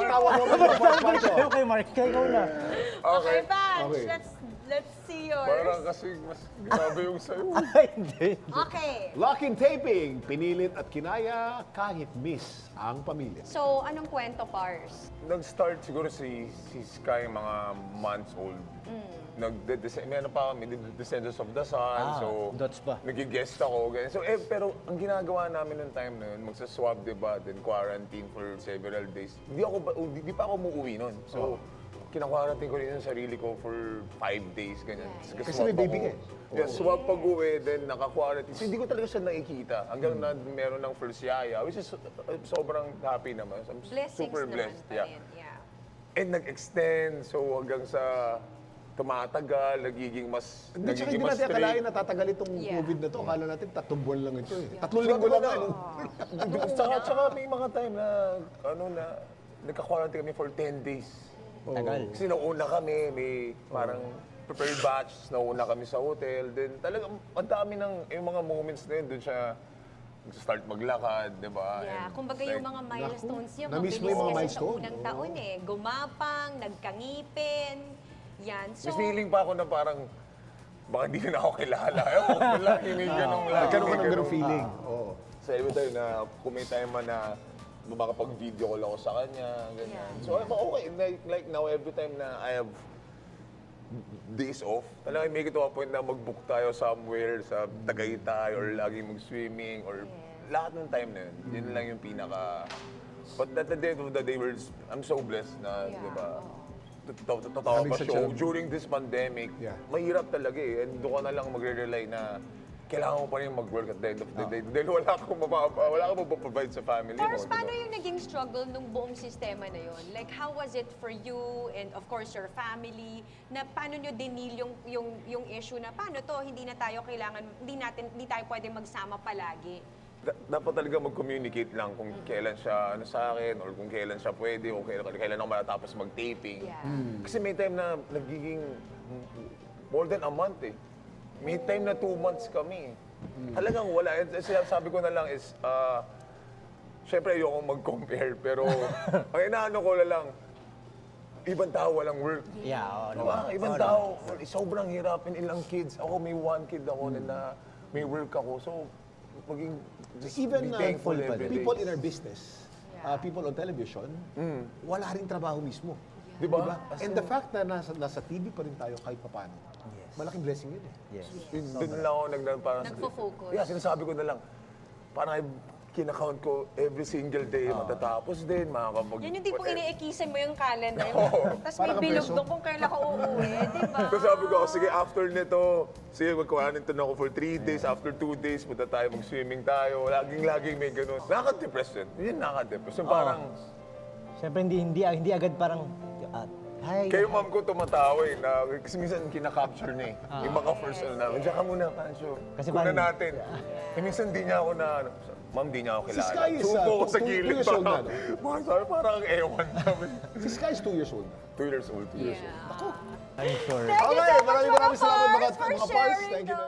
tawa mo. Sa'yo kay Mark, ikaw na. Okay, Vance, Okay. let's see yours. Parang kasi mas grabe yung sa'yo. Ay, hindi. Okay. Lock in taping, pinilit at kinaya kahit miss ang pamilya. So, anong kwento, Pars? Nag-start siguro si Sky mga months old. May ano pa kami, Descendants of the Sun. So, dots pa. nag-guest ako. Ganyan. So, pero ang ginagawa namin noong time na yun, magsaswab, diba, then quarantine for several days. Hindi pa ako umuwi nun. So, kina-quarantine ko rin yung sarili ko for 5 days, ganyan. Kasi may baby ka eh. Yeah, swab pag-uwi, then naka-quarantine. So, hindi ko talaga siya nakikita hanggang na meron ng first yaya, which is sobrang happy naman. I'm Blessings super naman blessed. pa rin. Yeah. And nag-extend, so hanggang sa tumatagal, nagiging mas Hindi, tsaka hindi mas natin akalain straight. na tatagal itong Yeah. COVID na to. Akala natin 3 buwan lang ito eh. 3 linggo lang ano. Tsaka may mga time na, nagka-quarantine kami for 10 days. Tagal. Kasi nauna kami, may parang prepared batch, nauna kami sa hotel. Then talagang ang dami ng yung mga moments na yun, doon siya start maglakad, di ba? Yeah, And kumbaga like, yung mga milestones niya, na-miss mo mabilis yung mga kasi milestone. sa unang taon eh. Gumapang, nagkangipin, yan. So, Mas feeling pa ako na parang, baka hindi na ako kilala. Ewan ko, lagi may ganong lagi. Nagkaroon ka may ng ganung ganong- feeling. Oo. So every time na kung may time man na makapag-video call ako sa kanya, ganyan. So I'm okay. Like now, every time na I have days off, talagang make it to a point na mag-book tayo somewhere sa Tagaytay or laging mag-swimming or lahat ng time na yun. Yun lang yung pinaka... But at the end of the day, I'm so blessed na, di ba? Totoo Having ba such show? a- During this pandemic, Yeah. mahirap talaga eh. And doon ka na lang magre-rely na kailangan mo pa rin mag-work at the end of the day. Dahil wala kang mapaprovide sa family mo. Pars, di ba? paano yung naging struggle nung buong sistema na yon? Like, how was it for you and of course your family? Na paano nyo dinil yung issue na paano to, hindi na tayo kailangan, hindi tayo pwedeng magsama palagi? Dapat talaga mag-communicate lang kung kailan siya sa akin or kung kailan siya pwede o kailan ako matatapos mag-taping. Yeah. Kasi may time na nagiging more than a month eh. May time na 2 months kami. Talagang wala. Sabi ko na lang is, syempre ayoko mag-compare pero ang inaano ko na lang, ibang tao walang work. Yeah, oo Diba? naman. Ibang Oo tao, sobrang hirap. Ilang kids. Ako may 1 kid ako na may work ako. So, maging just Even be thankful every day. people in our business, people on television, wala rin trabaho mismo. Diba? And the fact na nasa TV pa rin tayo kahit papano, malaking blessing yun eh. Yes. Doon lang ako parang... Nagfo-focus. Yeah, sinasabi ko na lang. Parang kinakount ko every single day, matatapos din, makakapag... Yan yung tipong iniikisan mo yung calendar. Oo. Tapos may Parang bilog preso. doon kung kailan ka uuwi, di ba? Tapos sabi ko, sige, after nito, sige, mag-quarantine ako for 3 days. After 2 days, punta tayo, mag-swimming tayo. Laging may ganun. Nakaka-depress yun. Yun nakaka-depress. Yung parang... Siyempre, hindi agad parang, hi. Kayo ma'am ko tumatawa eh, kasi minsan kinakapture niya eh. Yung mga first namin, diyan ka muna, Pancho. Kasi Kuna parang- natin. Eh minsan di niya ako na, ma'am, di niya ako kilala. Sky is, Supo ko sa 2 gilid years old na, no? Parang ewan namin. Si Sky is 2 years old. 2 years old, 2 years old. I'm sure. Thank you so Okay, much, maraming mga salamat Pars, for mga Pars. sharing Thank you. those.